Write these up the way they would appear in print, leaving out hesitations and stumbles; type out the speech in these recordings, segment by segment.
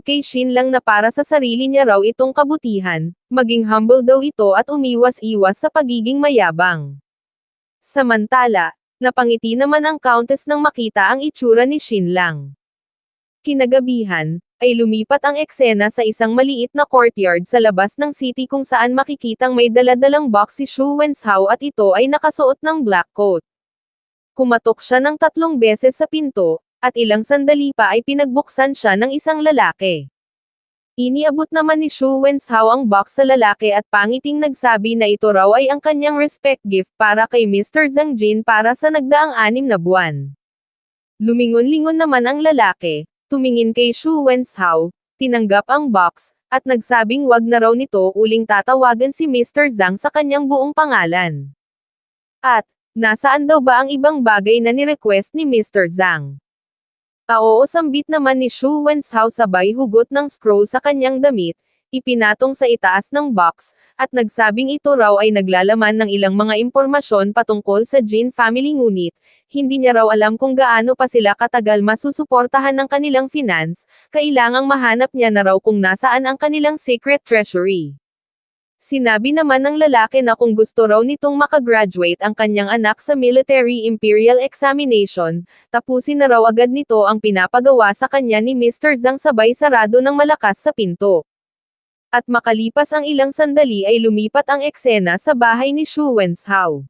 kay Shin lang na para sa sarili niya raw itong kabutihan, maging humble daw ito at umiwas-iwas sa pagiging mayabang. Samantala, napangiti naman ang Countess nang makita ang itsura ni Shin lang. Kinagabihan, ay lumipat ang eksena sa isang maliit na courtyard sa labas ng city kung saan makikitang may daladalang box si Shu Wenzhao at ito ay nakasuot ng black coat. Kumatok siya ng 3 beses sa pinto, at ilang sandali pa ay pinagbuksan siya ng isang lalaki. Iniabot naman ni Shu Wenzhao ang box sa lalaki at pangiting nagsabi na ito raw ay ang kanyang respect gift para kay Mr. Zhang Jin para sa nagdaang 6 na buwan. Lumingon-lingon naman ang lalaki, tumingin kay Shu Wenzhao, tinanggap ang box, at nagsabing wag na raw nito uling tatawagan si Mr. Zhang sa kanyang buong pangalan. At, nasaan daw ba ang ibang bagay na ni-request ni Mr. Zhang? Oo, sambit naman ni Shu Wenzhao sabay hugot ng scroll sa kanyang damit, ipinatong sa itaas ng box, at nagsabing ito raw ay naglalaman ng ilang mga impormasyon patungkol sa Jin family ngunit, hindi niya raw alam kung gaano pa sila katagal masusuportahan ng kanilang finance, kailangang mahanap niya na raw kung nasaan ang kanilang secret treasury. Sinabi naman ng lalaki na kung gusto raw nitong makagraduate ang kanyang anak sa military imperial examination, tapusin na raw agad nito ang pinapagawa sa kanya ni Mr. Zhang sabay sarado ng malakas sa pinto. At makalipas ang ilang sandali ay lumipat ang eksena sa bahay ni Shu Wenzhao.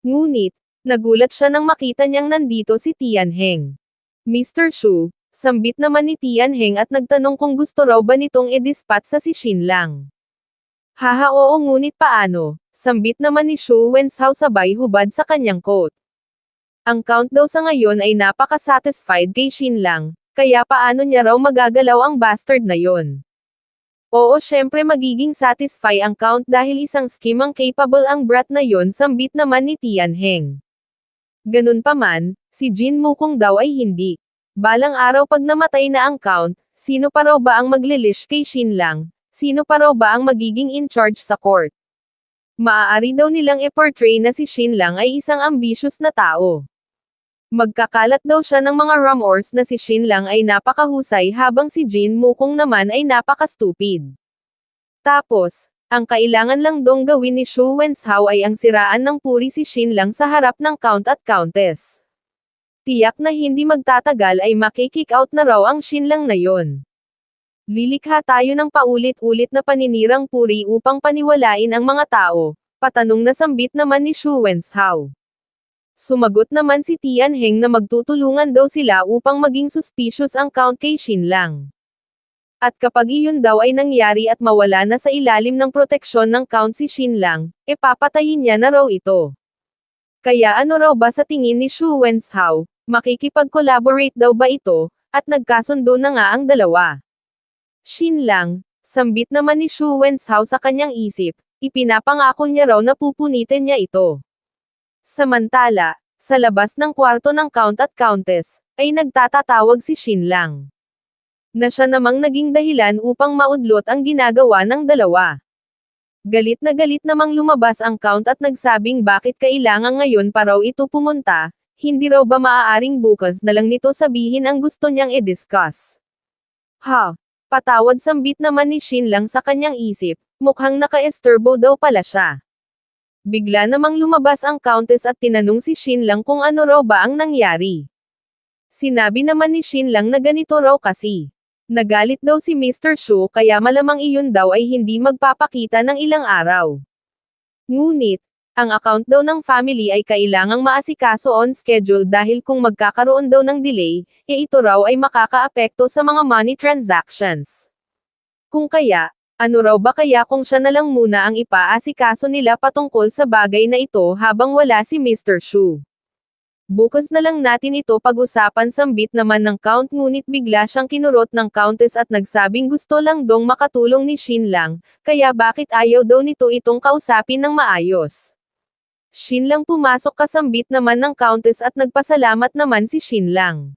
Ngunit, nagulat siya nang makita niyang nandito si Tianheng. Mr. Shu, sambit naman ni Tianheng at nagtanong kung gusto raw ba nitong i-dispat sa si Shin lang. Haha oo ngunit paano, sambit naman ni Shu Wenzhao sabay hubad sa kanyang coat. Ang count daw sa ngayon ay napaka-satisfied kay Shin lang, kaya paano niya raw magagalaw ang bastard na yon? Oo syempre magiging satisfy ang count dahil isang scheme ang capable ang brat na yon sambit naman ni Tianheng. Ganun pa man, si Jin Mukong daw ay hindi. Balang araw pag namatay na ang count, sino pa raw ba ang maglilish kay Shin lang? Sino pa raw ba ang magiging in charge sa court? Maaari daw nilang i-portray na si Shin lang ay isang ambitious na tao. Magkakalat daw siya ng mga rumors na si Shin lang ay napakahusay habang si Jin Mukong naman ay napaka-stupid. Tapos, ang kailangan lang dong gawin ni Shu Wenzhao ay ang siraan ng puri si Shin lang sa harap ng count at countess. Tiyak na hindi magtatagal ay makikick out na raw ang Shin lang na yon. Lilikha tayo ng paulit-ulit na paninirang puri upang paniwalain ang mga tao, patanong na sambit naman ni Shu Wenzhao. Sumagot naman si Tianheng na magtutulungan daw sila upang maging suspicious ang count kay Shin lang. At kapag iyon daw ay nangyari at mawala na sa ilalim ng proteksyon ng count si Shin lang, papatayin niya na raw ito. Kaya ano raw ba sa tingin ni Shu Wenzhao, makikipag-collaborate daw ba ito, at nagkasundo na nga ang dalawa. Shin lang, sambit naman ni Shu Wenzhao sa kanyang isip, ipinapangako niya raw na pupunitin niya ito. Samantala, sa labas ng kwarto ng count at countess, ay nagtatatawag si Shin lang. Na siya namang naging dahilan upang maudlot ang ginagawa ng dalawa. Galit na galit namang lumabas ang count at nagsabing bakit kailangan ngayon pa raw ito pumunta, hindi raw ba maaaring bukas na lang nito sabihin ang gusto niyang i-discuss. Ha? Patawad sambit naman ni Shin lang sa kanyang isip, mukhang naka-esturbo daw pala siya. Bigla namang lumabas ang countess at tinanong si Shin lang kung ano raw ba ang nangyari. Sinabi naman ni Shin lang na ganito raw kasi. Nagalit daw si Mr. Shu kaya malamang iyon daw ay hindi magpapakita ng ilang araw. Ngunit, ang account daw ng family ay kailangang maasikaso on schedule dahil kung magkakaroon daw ng delay, ito raw ay makakaapekto sa mga money transactions. Kung kaya, ano raw ba kaya kung siya na lang muna ang ipaasikaso nila patungkol sa bagay na ito habang wala si Mr. Shu? Bukas na lang natin ito pag-usapan sambit naman ng count ngunit bigla siyang kinurot ng countess at nagsabing gusto lang dong makatulong ni Shin lang, kaya bakit ayaw daw nito itong kausapin ng maayos? Shin lang pumasok kasambit naman ng countess at nagpasalamat naman si Shin lang.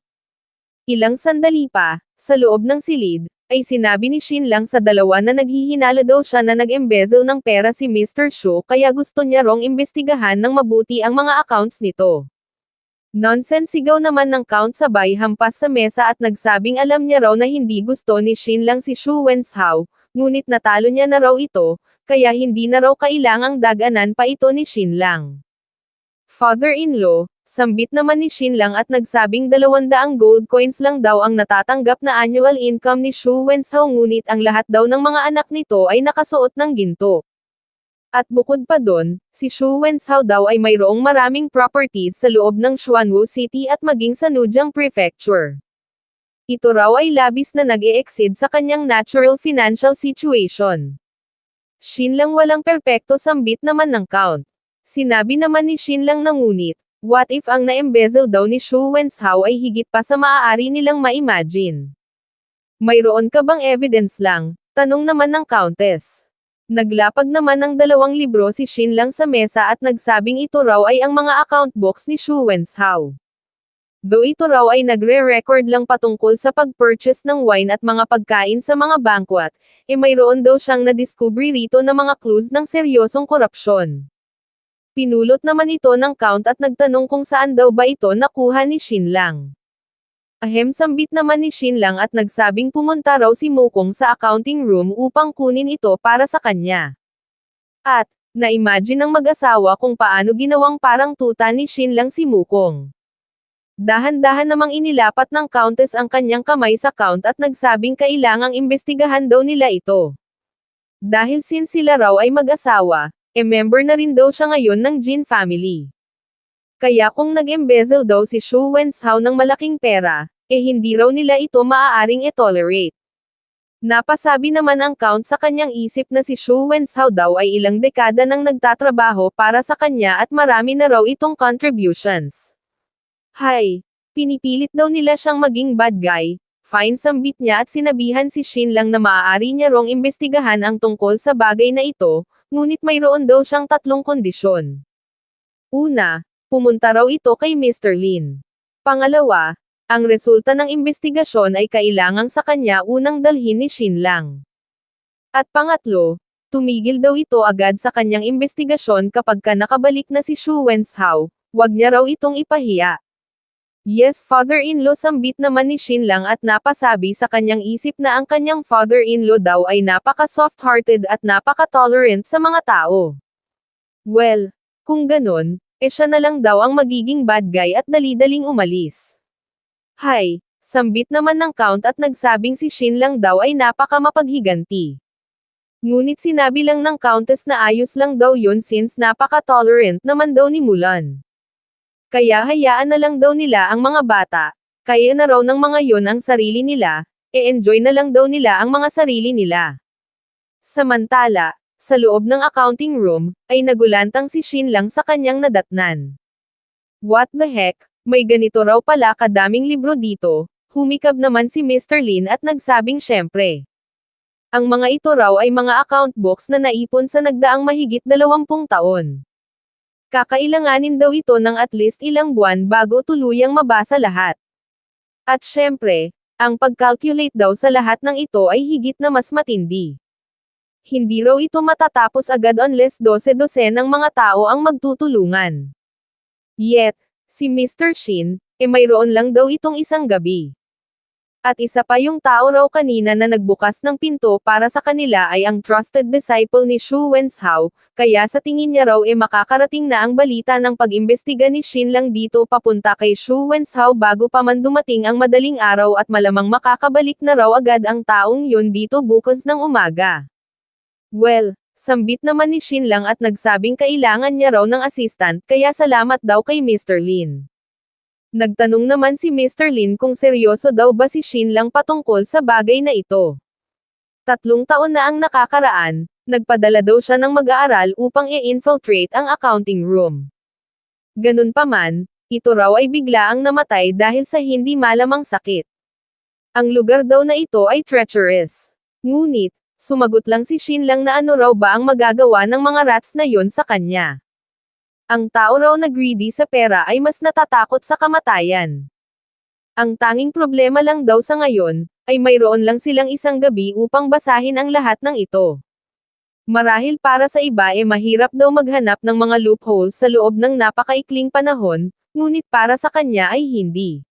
Ilang sandali pa, sa loob ng silid, ay sinabi ni Shin lang sa dalawa na naghihinala daw siya na nag-embezzle ng pera si Mr. Shu kaya gusto niya rong imbestigahan ng mabuti ang mga accounts nito. Nonsense, sigaw naman ng Count sabay hampas sa mesa at nagsabing alam niya raw na hindi gusto ni Shin lang si Shu Wenzhao, ngunit natalo niya na raw ito, kaya hindi na raw kailangang daganan pa ito ni Shin lang. Father-in-law, sambit naman ni Shin lang at nagsabing 200 gold coins lang daw ang natatanggap na annual income ni Shu Wenzhao, ngunit ang lahat daw ng mga anak nito ay nakasuot ng ginto. At bukod pa doon, si Shu Wenzhao daw ay mayroong maraming properties sa loob ng Xuanwu City at maging sa Nujiang Prefecture. Ito raw ay labis na nag-e-exceed sa kanyang natural financial situation. Shin lang, walang perpekto, sambit naman ng Count. Sinabi naman ni Shin lang na ngunit, what if ang na-embezzle daw ni Shu Wenzhao ay higit pa sa maaari nilang ma-imagine? Mayroon ka bang evidence lang? Tanong naman ng Countess. Naglapag naman ng 2 libro si Shin lang sa mesa at nagsabing ito raw ay ang mga account books ni Shu Wenzhao. Though ito raw ay nagre-record lang patungkol sa pag-purchase ng wine at mga pagkain sa mga banquet, mayroon daw siyang nadiskubre rito na mga clues ng seryosong korupsyon. Pinulot naman ito ng Count at nagtanong kung saan daw ba ito nakuha ni Shin lang. Sambit naman ni Shin lang at nagsabing pumunta raw si Mokong sa accounting room upang kunin ito para sa kanya. At, na-imagine ng mag-asawa kung paano ginawang parang tuta ni Shin lang si Mokong. Dahan-dahan namang inilapat ng Countess ang kanyang kamay sa Count at nagsabing kailangang imbestigahan daw nila ito. Dahil since sila raw ay mag-asawa, member na rin daw siya ngayon ng Jin family. Kaya kung nag-embezzle daw si Shu Wenzhao ng malaking pera, hindi raw nila ito maaaring i-tolerate. Napasabi naman ang Count sa kanyang isip na si Shu Wenzhao daw ay ilang dekada nang nagtatrabaho para sa kanya at marami na raw itong contributions. Hay! Pinipilit daw nila siyang maging bad guy. Fine, sambit niya at sinabihan si Shin lang na maaari niya rong imbestigahan ang tungkol sa bagay na ito, ngunit mayroon daw siyang 3 kondisyon. Una, pumunta raw ito kay Mr. Lin. Pangalawa, ang resulta ng imbestigasyon ay kailangang sa kanya unang dalhin ni Shin lang. At pangatlo, tumigil daw ito agad sa kanyang imbestigasyon kapag nakabalik na si Shu Wenzhao, wag niya raw itong ipahiya. Yes, father-in-law, sambit naman ni Shin lang at napasabi sa kanyang isip na ang kanyang father-in-law daw ay napaka-soft-hearted at napaka-tolerant sa mga tao. Well, kung ganon, siya na lang daw ang magiging bad guy at dali-daling umalis. Hay, sambit naman ng Count at nagsabing si Shin lang daw ay napaka-mapaghiganti. Ngunit sinabi lang ng Countess na ayos lang daw yun since napaka-tolerant naman daw ni Mulan. Kaya hayaan na lang daw nila ang mga bata, kaya na raw ng mga yon ang sarili nila, enjoy na lang daw nila ang mga sarili nila. Samantala, sa loob ng accounting room, ay nagulantang si Shin lang sa kanyang nadatnan. What the heck? May ganito raw pala kadaming libro dito, humikab naman si Mr. Lin at nagsabing syempre. Ang mga ito raw ay mga account books na naipon sa nagdaang mahigit 20 taon. Kakailanganin daw ito ng at least ilang buwan bago tuluyang mabasa lahat. At syempre, ang pag-calculate daw sa lahat ng ito ay higit na mas matindi. Hindi raw ito matatapos agad unless 12 ng mga tao ang magtutulungan. Yet, si Mr. Shin, mayroon lang daw itong isang gabi. At isa pa yung tao raw kanina na nagbukas ng pinto para sa kanila ay ang trusted disciple ni Shu Wenzhao, kaya sa tingin niya raw makakarating na ang balita ng pag-imbestiga ni Shin lang dito papunta kay Shu Wenzhao bago pa man dumating ang madaling araw at malamang makakabalik na raw agad ang taong yun dito bukas ng umaga. Well, sambit naman ni Shin lang at nagsabing kailangan niya raw ng assistant kaya salamat daw kay Mr. Lin. Nagtanong naman si Mr. Lin kung seryoso daw ba si Shin lang patungkol sa bagay na ito. 3 taon na ang nakakaraan, nagpadala daw siya ng mag-aaral upang i-infiltrate ang accounting room. Ganun pa man, ito raw ay biglaang namatay dahil sa hindi malamang sakit. Ang lugar daw na ito ay treacherous. Ngunit, sumagot lang si Shin lang na ano raw ba ang magagawa ng mga rats na yon sa kanya. Ang tao raw na greedy sa pera ay mas natatakot sa kamatayan. Ang tanging problema lang daw sa ngayon, ay mayroon lang silang isang gabi upang basahin ang lahat ng ito. Marahil para sa iba mahirap daw maghanap ng mga loopholes sa loob ng napakaikling panahon, ngunit para sa kanya ay hindi.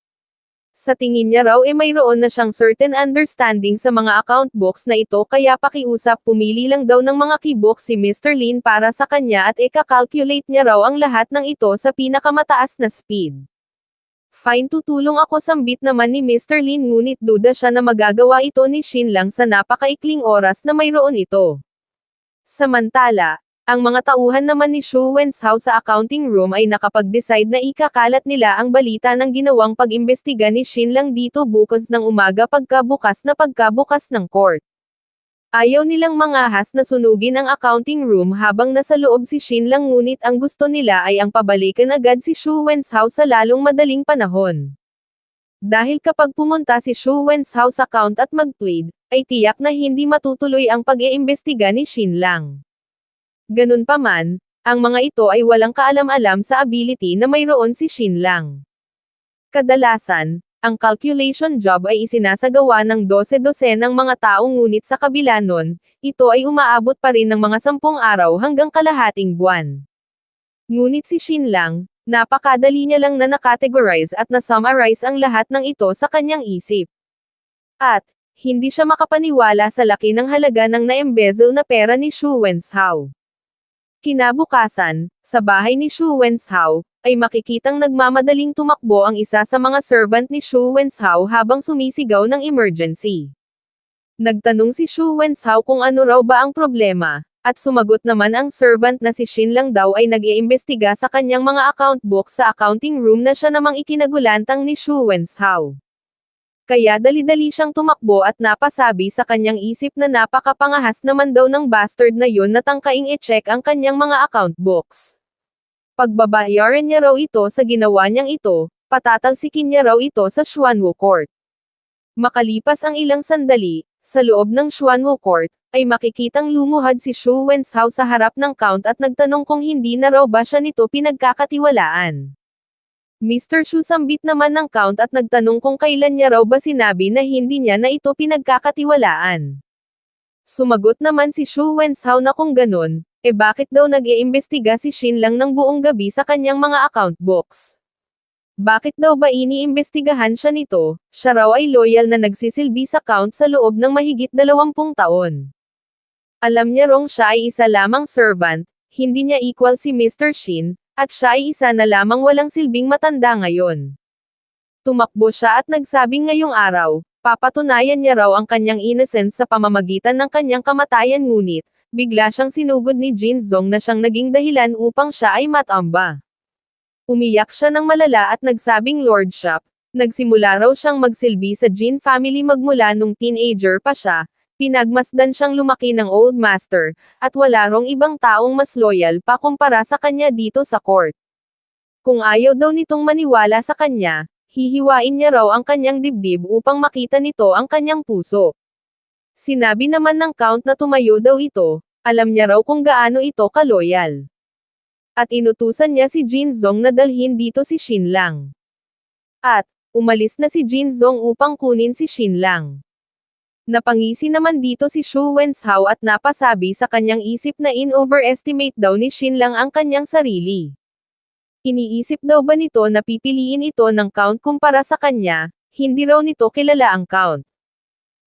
Sa tingin niya raw mayroon na siyang certain understanding sa mga account books na ito kaya pakiusap pumili lang daw ng mga keybook si Mr. Lin para sa kanya at ika-calculate niya raw ang lahat ng ito sa pinakamataas na speed. Fine, tutulong ako, sambit naman ni Mr. Lin, ngunit duda siya na magagawa ito ni Shin Lang sa napakaikling oras na mayroon ito. Samantala, ang mga tauhan naman ni Shu Wenzhao sa accounting room ay nakapag-decide na ikakalat nila ang balita ng ginawang pag-imbestiga ni Shin Lang dito bukas ng umaga pagkabukas ng court. Ayaw nilang mangahas na sunugin ang accounting room habang nasa loob si Shin Lang, ngunit ang gusto nila ay ang pabalikan agad si Shu Wenzhao sa lalong madaling panahon. Dahil kapag pumunta si Shu Wenzhao sa count at mag-plead, ay tiyak na hindi matutuloy ang pag-iimbestiga ni Shin Lang. Ganun pa man, ang mga ito ay walang kaalam-alam sa ability na mayroon si Shin Lang. Kadalasan, ang calculation job ay isinasagawa ng 12 ng mga tao, ngunit sa kabila nun, ito ay umaabot pa rin ng mga 10 araw hanggang kalahating buwan. Ngunit si Shin Lang, napakadali niya lang na nakategorize at na-summarize ang lahat ng ito sa kanyang isip. At, hindi siya makapaniwala sa laki ng halaga ng na-embezzle na pera ni Shu Wenzhao. Kinabukasan, sa bahay ni Shu Wenzhao, ay makikitang nagmamadaling tumakbo ang isa sa mga servant ni Shu Wenzhao habang sumisigaw ng emergency. Nagtanong si Shu Wenzhao kung ano raw ba ang problema, at sumagot naman ang servant na si Shin Lang daw ay nag-iimbestiga sa kanyang mga account book sa accounting room na siya namang ikinagulantang ni Shu Wenzhao. Kaya dali-dali siyang tumakbo at napasabi sa kanyang isip na napakapangahas naman daw ng bastard na yun na tangkaing i-check ang kanyang mga account books. Pagbabayaran niya raw ito sa ginawa niyang ito, patatalsikin niya raw ito sa Xuanwu Court. Makalipas ang ilang sandali, sa loob ng Xuanwu Court, ay makikitang lumuhad si Shu Wenzhao sa harap ng count at nagtanong kung hindi na raw ba siya nito pinagkakatiwalaan. Mr. Shu, sambit naman ng count at nagtanong kung kailan niya raw ba sinabi na hindi niya na ito pinagkakatiwalaan. Sumagot naman si Shu Wenzhao na kung ganun, bakit daw nag-iimbestiga si Shin Lang ng buong gabi sa kanyang mga account books? Bakit daw ba iniimbestigahan siya nito? Siya raw ay loyal na nagsisilbi sa count sa loob ng mahigit 20 taon. Alam niya rong siya ay isa lamang servant, hindi niya equal si Mr. Shin, at siya ay isa na lamang walang silbing matanda ngayon. Tumakbo siya at nagsabing ngayong araw, papatunayan niya raw ang kanyang innocence sa pamamagitan ng kanyang kamatayan, ngunit, bigla siyang sinugod ni Jin Zong na siyang naging dahilan upang siya ay matamba. Umiyak siya ng malala at nagsabing lordship, nagsimula raw siyang magsilbi sa Jin family magmula nung teenager pa siya, pinagmasdan siyang lumaki ng old master, at wala rong ibang taong mas loyal pa kumpara sa kanya dito sa court. Kung ayaw daw nitong maniwala sa kanya, hihiwain niya raw ang kanyang dibdib upang makita nito ang kanyang puso. Sinabi naman ng count na tumayo daw ito, alam niya raw kung gaano ito kaloyal. At inutusan niya si Jin Zong na dalhin dito si Shin Lang. At, umalis na si Jin Zong upang kunin si Shin Lang. Napangisi naman dito si Shu Wenzhao at napasabi sa kanyang isip na in-overestimate daw ni Shin Lang ang kanyang sarili. Iniisip daw ba nito na pipiliin ito ng count kumpara sa kanya, hindi raw nito kilala ang count.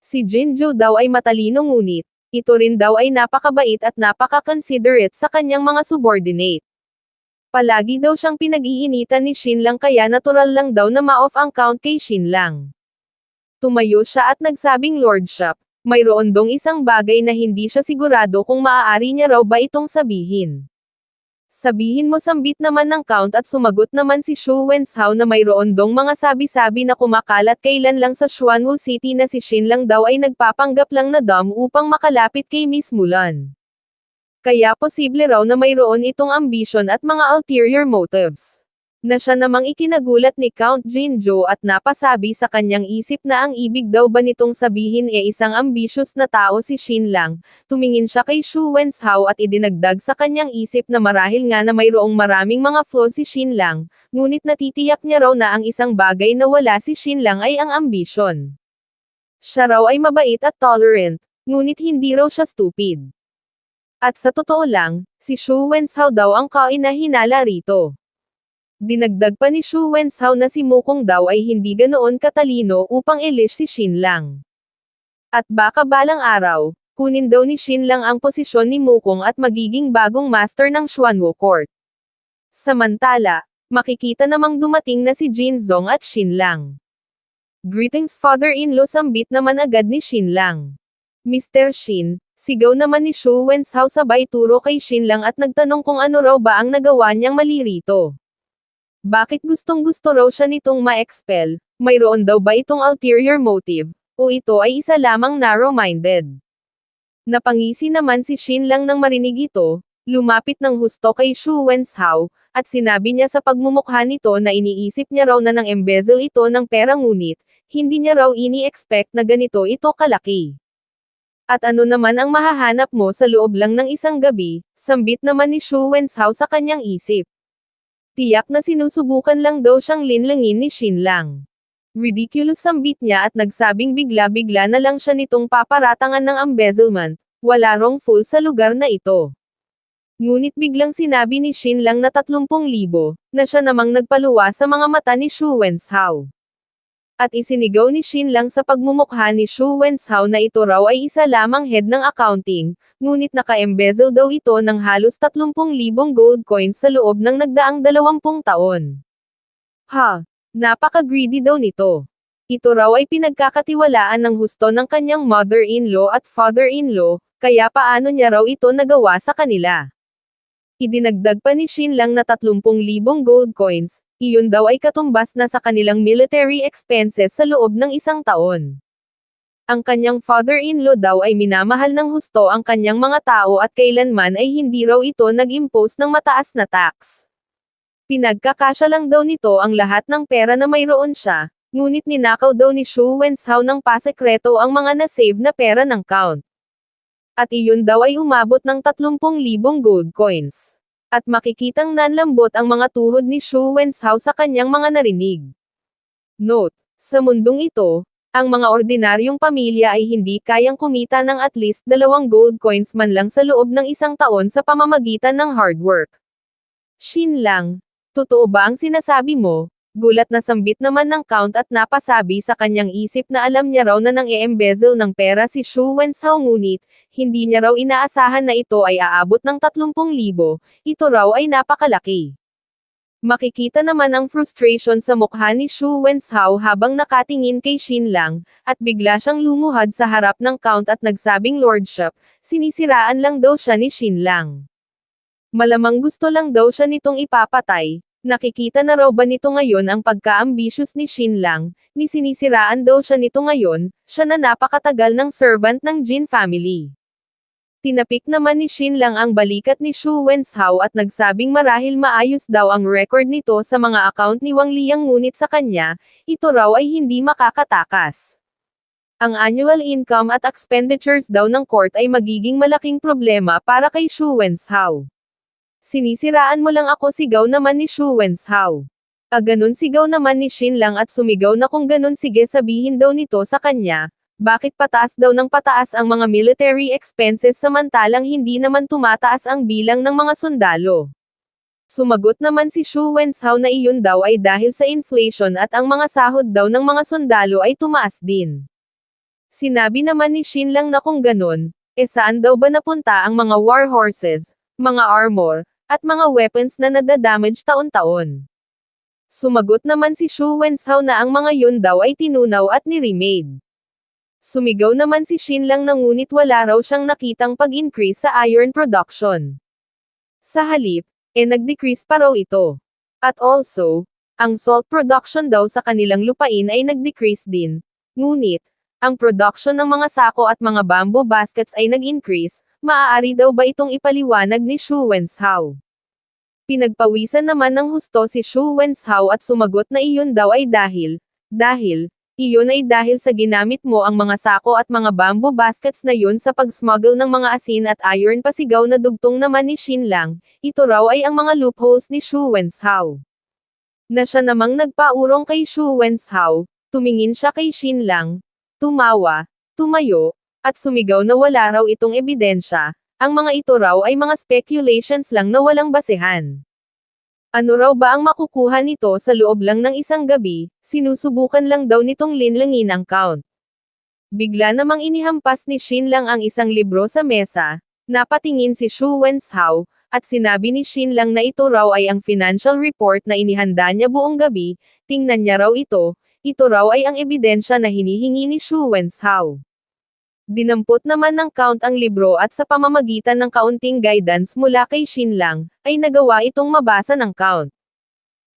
Si Jin Zhou daw ay matalino, ngunit, ito rin daw ay napakabait at napaka-considerate sa kanyang mga subordinate. Palagi daw siyang pinag-iinitan ni Shin Lang kaya natural lang daw na ma-off ang count kay Shin Lang. Tumayo siya at nagsabing lordship, mayroon dong isang bagay na hindi siya sigurado kung maaari niya raw ba itong sabihin. Sabihin mo, sambit naman ng count at sumagot naman si Shu Wenzhao na mayroon dong mga sabi-sabi na kumakalat kailan lang sa Xuanwu City na si Shin Lang daw ay nagpapanggap lang na dumb upang makalapit kay Miss Mulan. Kaya posible raw na mayroon itong ambisyon at mga ulterior motives. Na siya namang ikinagulat ni Count Jin Zhou at napasabi sa kanyang isip na ang ibig daw ba nitong sabihin isang ambitious na tao si Shin Lang. Tumingin siya kay Shu Wenzhao at idinagdag sa kanyang isip na marahil nga na mayroong maraming mga flaws si Shin Lang, ngunit natitiyak niya raw na ang isang bagay na wala si Shin Lang ay ang ambisyon. Siya raw ay mabait at tolerant, ngunit hindi raw siya stupid. At sa totoo lang, si Shu Wenzhao daw ang kainahinala rito. Dinagdag pa ni Xu Wenzhao na si Mukong daw ay hindi ganoon katalino upang ilish si Xinlang. At baka balang araw, kunin daw ni Xinlang ang posisyon ni Mukong at magiging bagong master ng Xuanwu Court. Samantala, makikita namang dumating na si Jinzong at Xinlang. Greetings father-in-law, sambit naman agad ni Xinlang. Mr. Xin, sigaw naman ni Xu Wenzhao sabay turo kay Xinlang at nagtanong kung ano raw ba ang nagawa niyang mali rito. Bakit gustong-gusto raw siya nitong ma-expel? Mayroon daw ba itong ulterior motive? O ito ay isa lamang narrow-minded? Napangisi naman si Xinlang nang marinig ito, lumapit ng husto kay Xu Wenzhao, at sinabi niya sa pagmumukha nito na iniisip niya raw na nang embezzle ito ng pera ngunit, hindi niya raw ini-expect na ganito ito kalaki. At ano naman ang mahahanap mo sa loob lang ng isang gabi, sambit naman ni Xu Wenzhao sa kanyang isip. Tiyak na sinusubukan lang daw siyang linlangin ni Xinlang. Ridiculous sambit niya at nagsabing bigla-bigla na lang siya nitong paparatangan ng embezzlement, wala wrongful sa lugar na ito. Ngunit biglang sinabi ni Xinlang na 30,000, na siya namang nagpaluwa sa mga mata ni Xu Wenzhao. At isinigaw ni Xinlang sa pagmumukha ni Xu Wenzhao na ito raw ay isa lamang head ng accounting, ngunit naka-embezzle daw ito ng halos 30,000 gold coins sa loob ng nagdaang 20 taon. Ha! Napaka-greedy daw nito. Ito raw ay pinagkakatiwalaan ng husto ng kanyang mother-in-law at father-in-law, kaya paano niya raw ito nagawa sa kanila? Idinagdag pa ni Xinlang na 30,000 gold coins, iyon daw ay katumbas na sa kanilang military expenses sa loob ng isang taon. Ang kanyang father-in-law daw ay minamahal ng husto ang kanyang mga tao at kailanman ay hindi raw ito nag-impose ng mataas na tax. Pinagkakasya lang daw nito ang lahat ng pera na mayroon siya, ngunit ninakaw daw ni Xu Wenzhao ng pasekreto ang mga na-save na pera ng count. At iyon daw ay umabot ng 30,000 gold coins. At makikitang nanlambot ang mga tuhod ni Xu Wenzhao sa kanyang mga narinig. Note: sa mundong ito, ang mga ordinaryong pamilya ay hindi kayang kumita ng at least 2 gold coins man lang sa loob ng isang taon sa pamamagitan ng hard work. Xinlang, totoo ba ang sinasabi mo? Gulat na sambit naman ng count at napasabi sa kanyang isip na alam niya raw na nang i-embezzle ng pera si Xu Wenzhao ngunit, hindi niya raw inaasahan na ito ay aabot ng 30,000, ito raw ay napakalaki. Makikita naman ang frustration sa mukha ni Xu Wenzhao habang nakatingin kay Xinlang, at bigla siyang lumuhad sa harap ng count at nagsabing lordship, sinisiraan lang daw siya ni Xinlang. Malamang gusto lang daw siya nitong ipapatay. Nakikita na raw ba nito ngayon ang pagka-ambitious ni Xinlang, ni sinisiraan daw siya nito ngayon, siya na napakatagal ng servant ng Jin family. Tinapik naman ni Xinlang ang balikat ni Xu Wenzhao at nagsabing marahil maayos daw ang record nito sa mga account ni Wang Liang ngunit sa kanya, ito raw ay hindi makakatakas. Ang annual income at expenditures daw ng court ay magiging malaking problema para kay Xu Wenzhao. Sinisiraan mo lang ako, sigaw naman ni Xu Wenzhao. Ganun sigaw naman ni Xinlang at sumigaw na kung ganun sige sabihin daw nito sa kanya, bakit pataas daw ng pataas ang mga military expenses samantalang hindi naman tumataas ang bilang ng mga sundalo. Sumagot naman si Xu Wenzhao na iyon daw ay dahil sa inflation at ang mga sahod daw ng mga sundalo ay tumaas din. Sinabi naman ni Xinlang na kung ganun, saan daw ba napunta ang mga war horses, mga armor, at mga weapons na nadadamage taon-taon. Sumagot naman si Xu Wenzhao na ang mga yun daw ay tinunaw at ni-remade. Sumigaw naman si Xinlang na ngunit wala raw siyang nakitang pag-increase sa iron production. Sa halip, nag-decrease pa raw ito. At also, ang salt production daw sa kanilang lupain ay nag-decrease din. Ngunit, ang production ng mga sako at mga bamboo baskets ay nag-increase. Maaari daw ba itong ipaliwanag ni Xu Wenzhao? Pinagpawisan naman ng husto si Xu Wenzhao at sumagot na iyon daw ay dahil, iyon ay dahil sa ginamit mo ang mga sako at mga bamboo baskets na yun sa pag-smuggle ng mga asin at iron. Pasigaw na dugtong naman ni Xinlang, ito raw ay ang mga loopholes ni Xu Wenzhao. Na siya namang nagpaurong kay Xu Wenzhao, tumingin siya kay Xinlang, tumawa, tumayo, at sumigaw na wala raw itong ebidensya, ang mga ito raw ay mga speculations lang na walang basehan. Ano raw ba ang makukuha nito sa loob lang ng isang gabi, sinusubukan lang daw nitong linlangin ang count. Bigla namang inihampas ni Shin Lang ang isang libro sa mesa, napatingin si Shu Wenzhao, at sinabi ni Shin Lang na ito raw ay ang financial report na inihanda niya buong gabi, tingnan niya raw ito raw ay ang ebidensya na hinihingi ni Shu Wenzhao. Dinampot naman ng count ang libro at sa pamamagitan ng kaunting guidance mula kay Shin Lang, ay nagawa itong mabasa ng count.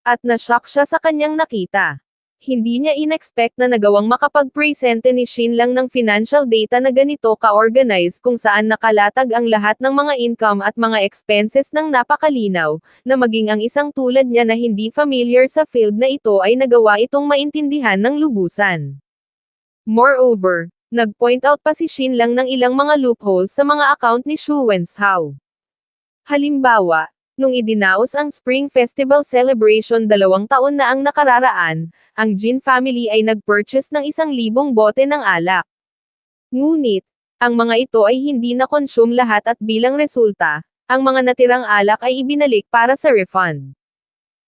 At na-shock siya sa kanyang nakita. Hindi niya inexpect na nagawang makapag-presente ni Shin Lang ng financial data na ganito ka-organize kung saan nakalatag ang lahat ng mga income at mga expenses ng napakalinaw, na maging ang isang tulad niya na hindi familiar sa field na ito ay nagawa itong maintindihan ng lubusan. Moreover, nag-point out pa si Shin Lang ng ilang mga loopholes sa mga account ni Shu Wenzhao. Halimbawa, nung idinaos ang Spring Festival celebration 2 taon na ang nakararaan, ang Jin family ay nag-purchase ng 1,000 bote ng alak. Ngunit, ang mga ito ay hindi na-consume lahat at bilang resulta, ang mga natirang alak ay ibinalik para sa refund.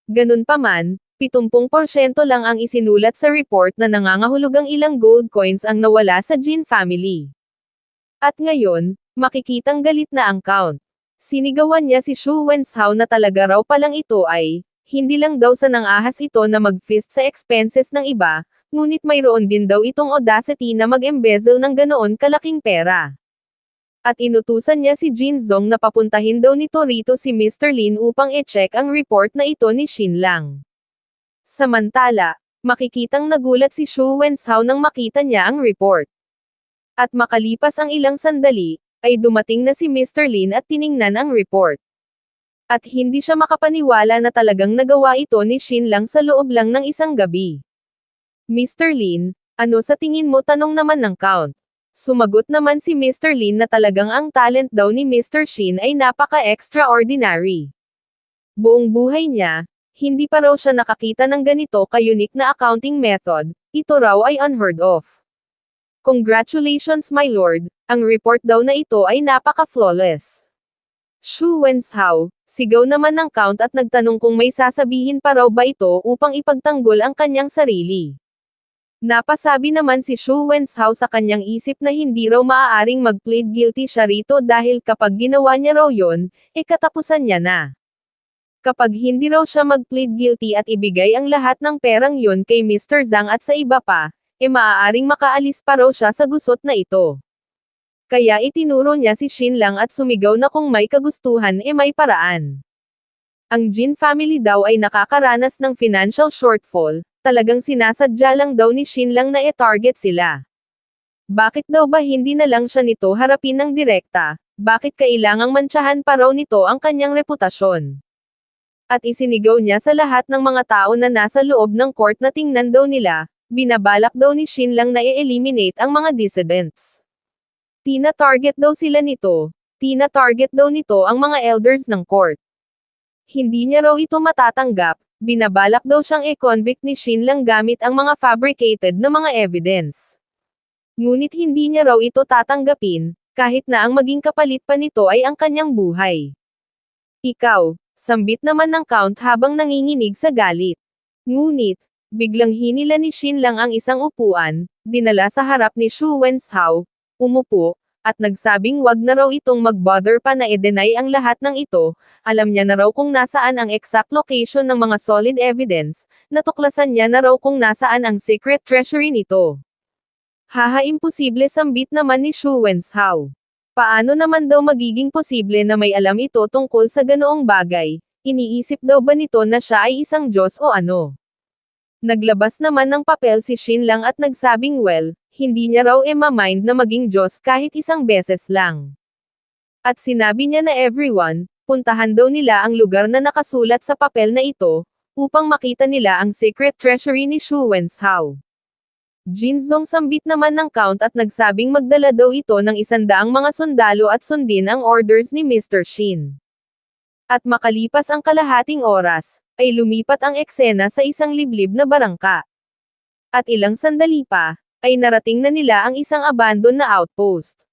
Ganun pa man, 70% lang ang isinulat sa report na nangangahulugang ilang gold coins ang nawala sa Jin family. At ngayon, makikitang galit na ang count. Sinigawan niya si Shu Wenzhao na talaga raw palang ito ay, hindi lang daw sa nangahas ito na mag-fist sa expenses ng iba, ngunit mayroon din daw itong audacity na mag-embezzle ng ganoon kalaking pera. At inutusan niya si Jin Zong na papuntahin daw nito rito si Mr. Lin upang i-check ang report na ito ni Shin Lang. Samantala, makikitang nagulat si Shu Wenzhao nang makita niya ang report. At makalipas ang ilang sandali, ay dumating na si Mr. Lin at tiningnan ang report. At hindi siya makapaniwala na talagang nagawa ito ni Shin Lang sa loob lang ng isang gabi. Mr. Lin, ano sa tingin mo, tanong naman ng count. Sumagot naman si Mr. Lin na talagang ang talent daw ni Mr. Shin ay napaka-extraordinary. Buong buhay niya, hindi pa raw siya nakakita ng ganito ka-unique na accounting method, ito raw ay unheard of. Congratulations my lord, ang report daw na ito ay napaka-flawless. Shu Wenzhao, sigaw naman ng count at nagtanong kung may sasabihin pa raw ba ito upang ipagtanggol ang kanyang sarili. Napasabi naman si Shu Wenzhao sa kanyang isip na hindi raw maaaring mag-plead guilty siya rito dahil kapag ginawa niya raw yon, katapusan niya na. Kapag hindi raw siya mag-plead guilty at ibigay ang lahat ng perang yon kay Mr. Zhang at sa iba pa, maaaring makaalis pa raw siya sa gusot na ito. Kaya itinuro niya si Shin Lang at sumigaw na kung may kagustuhan may paraan. Ang Jin family daw ay nakakaranas ng financial shortfall, talagang sinasadya lang daw ni Shin Lang na i-target sila. Bakit daw ba hindi na lang siya nito harapin ng direkta, bakit kailangang mantsahan pa raw nito ang kanyang reputasyon? At isinigaw niya sa lahat ng mga tao na nasa loob ng court na tingnan daw nila, binabalak daw ni Shin Lang na i-eliminate ang mga dissidents. Tina-target daw sila nito, tina-target daw nito ang mga elders ng court. Hindi niya raw ito matatanggap, binabalak daw siyang i-convict ni Shin Lang gamit ang mga fabricated na mga evidence. Ngunit hindi niya raw ito tatanggapin, kahit na ang maging kapalit pa nito ay ang kanyang buhay. Ikaw, sambit naman ng count habang nanginginig sa galit. Ngunit, biglang hinila ni Shin Lang ang isang upuan, dinala sa harap ni Shu Wenzhao, umupo, at nagsabing wag na raw itong mag-bother pa na i-deny ang lahat ng ito, alam niya na raw kung nasaan ang exact location ng mga solid evidence, natuklasan niya na raw kung nasaan ang secret treasury nito. Haha, imposible, sambit naman ni Shu Wenzhao. Paano naman daw magiging posible na may alam ito tungkol sa ganoong bagay? Iniisip daw ba nito na siya ay isang Diyos o ano? Naglabas naman ng papel si Shin Lang at nagsabing well, hindi niya raw ma-mind na maging Diyos kahit isang beses lang. At sinabi niya na everyone, puntahan daw nila ang lugar na nakasulat sa papel na ito, upang makita nila ang secret treasury ni Shu Wenzhao. Jin Zong sambit naman ng count at nagsabing magdala daw ito ng 100 mga sundalo at sundin ang orders ni Mr. Shin. At makalipas ang kalahating oras, ay lumipat ang eksena sa isang liblib na barangka. At ilang sandali pa, ay narating na nila ang isang abandon na outpost.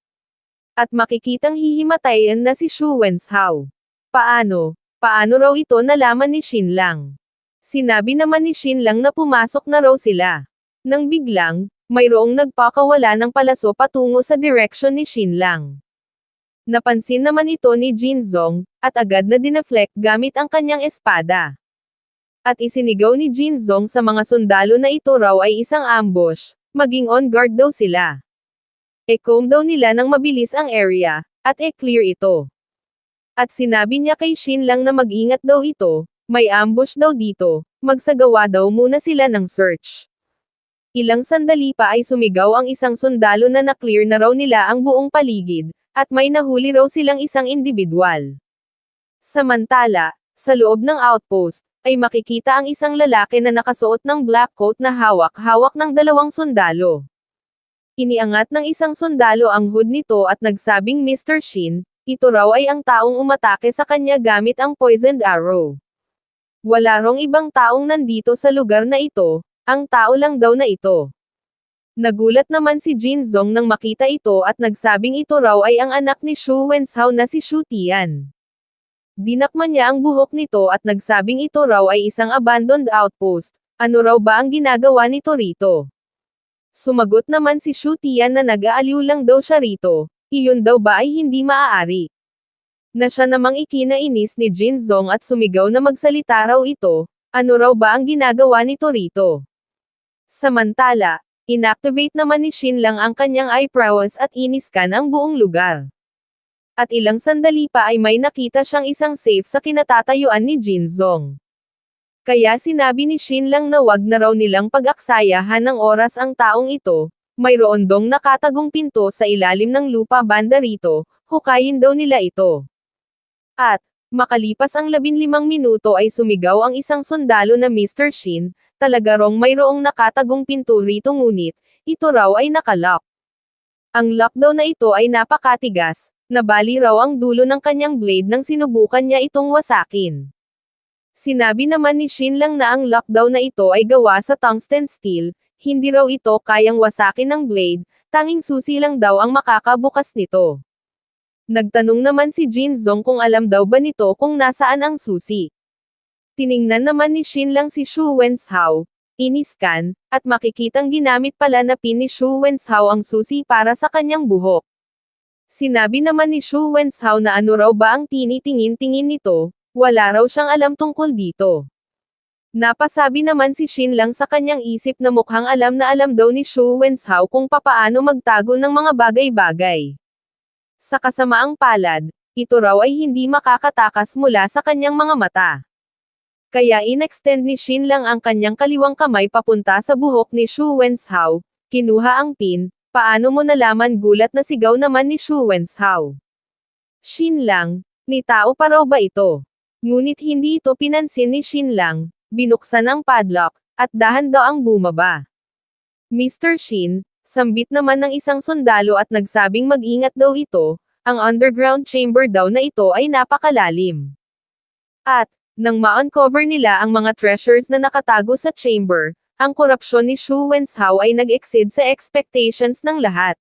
At makikitang hihimatayan na si Shu Wenzhao. Paano? Paano raw ito nalaman ni Shinlang? Sinabi naman ni Shinlang na pumasok na raw sila. Nang biglang, mayroong nagpakawala ng palaso patungo sa direksyon ni Shinlang. Napansin naman ito ni Jinzong, at agad na dineflect gamit ang kanyang espada. At isinigaw ni Jinzong sa mga sundalo na ito raw ay isang ambush, maging on guard daw sila. E-comb daw nila ng mabilis ang area, at e-clear ito. At sinabi niya kay Shinlang na mag-ingat daw ito, may ambush daw dito, magsagawa daw muna sila ng search. Ilang sandali pa ay sumigaw ang isang sundalo na na-clear na raw nila ang buong paligid, at may nahuli raw silang isang individual. Samantala, sa loob ng outpost, ay makikita ang isang lalaki na nakasuot ng black coat na hawak-hawak ng dalawang sundalo. Iniangat ng isang sundalo ang hood nito at nagsabing Mr. Shin, ito raw ay ang taong umatake sa kanya gamit ang poisoned arrow. Wala rong ibang taong nandito sa lugar na ito, ang tao lang daw na ito. Nagulat naman si Jinzong nang makita ito at nagsabing ito raw ay ang anak ni Shu Wenzhao na si Shu Tian. Dinakman niya ang buhok nito at nagsabing ito raw ay isang abandoned outpost, ano raw ba ang ginagawa nito rito? Sumagot naman si Shu Tian na nag-aaliw lang daw siya rito, iyon daw ba ay hindi maaari? Na siya namang ikinainis ni Jinzong at sumigaw na magsalita raw ito, ano raw ba ang ginagawa nito rito? Samantala, inactivate naman ni Shinlang ang kanyang eyebrows at iniskan ang buong lugar. At ilang sandali pa ay may nakita siyang isang safe sa kinatatayuan ni Jinzong. Kaya sinabi ni Shinlang na wag na raw nilang pag-aksayahan ng oras ang taong ito, mayroon dong nakatagong pinto sa ilalim ng lupa banda rito, hukayin daw nila ito. At, makalipas ang 15 minuto ay sumigaw ang isang sundalo na Mr. Shin, talaga rong mayroong nakatagong pinto rito ngunit, ito raw ay nakalock. Ang lock daw na ito ay napakatigas, nabali raw ang dulo ng kanyang blade nang sinubukan niya itong wasakin. Sinabi naman ni Shin lang na ang lock daw na ito ay gawa sa tungsten steel, hindi raw ito kayang wasakin ng blade, tanging susi lang daw ang makakabukas nito. Nagtanong naman si Jinzong kung alam daw ba nito kung nasaan ang susi. Tiningnan naman ni Shin lang si Shu Wenzhao, iniskan, at makikitang ginamit pala na pin ni Shu Wenzhao ang susi para sa kanyang buhok. Sinabi naman ni Shu Wenzhao na ano raw ba ang tinitingin-tingin nito, wala raw siyang alam tungkol dito. Napasabi naman si Shin lang sa kanyang isip na mukhang alam na alam daw ni Shu Wenzhao kung papaano magtago ng mga bagay-bagay. Sa kasamaang palad, ito raw ay hindi makakatakas mula sa kanyang mga mata. Kaya inextend ni Shin lang ang kanyang kaliwang kamay papunta sa buhok ni Shu Wenzhao, kinuha ang pin, paano mo nalaman gulat na sigaw naman ni Shu Wenzhao. Shin lang, ni tao pa raw ba ito? Ngunit hindi ito pinansin ni Shin lang, binuksan ang padlock, at dahan daw ang bumaba. Mr. Shin, sambit naman ng isang sundalo at nagsabing mag-ingat daw ito, ang underground chamber daw na ito ay napakalalim. At, nang ma-uncover nila ang mga treasures na nakatago sa chamber, ang korupsyon ni Shu Wenzhao ay nag-exceed sa expectations ng lahat.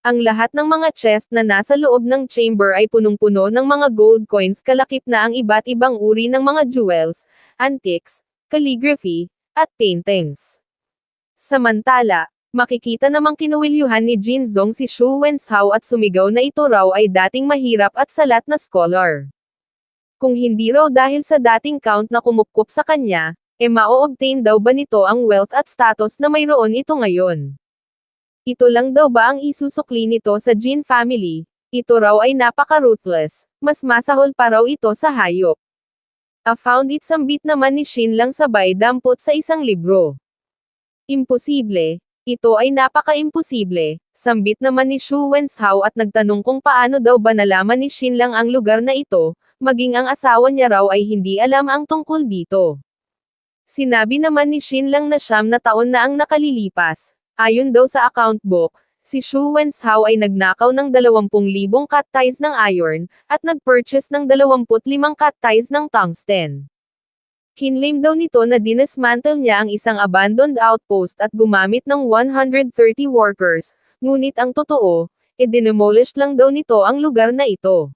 Ang lahat ng mga chest na nasa loob ng chamber ay punong-puno ng mga gold coins kalakip na ang iba't ibang uri ng mga jewels, antiques, calligraphy, at paintings. Samantala, makikita namang kinuwilyuhan ni Jinzong si Shu Wenzhao at sumigaw na ito raw ay dating mahirap at salat na scholar. Kung hindi raw dahil sa dating count na kumupkup sa kanya, ma-o-obtain daw ba nito ang wealth at status na mayroon ito ngayon? Ito lang daw ba ang isusukli nito sa Jin family? Ito raw ay napaka-ruthless, mas masahol pa raw ito sa hayop. Found it sambit naman ni Shin lang sabay dampot sa isang libro. Imposible. Ito ay napaka-imposible, sambit naman ni Shu Wenzhao at nagtanong kung paano daw ba nalaman ni Shin lang ang lugar na ito, maging ang asawa niya raw ay hindi alam ang tungkol dito. Sinabi naman ni Shin lang na 9 na taon na ang nakalilipas. Ayon daw sa account book, si Shu Wenzhao ay nagnakaw ng 20,000 cut ties ng iron, at nag-purchase ng 25 cut ties ng tungsten. Kinlaim daw nito na dinismantle niya ang isang abandoned outpost at gumamit ng 130 workers, ngunit ang totoo, demolish lang daw nito ang lugar na ito.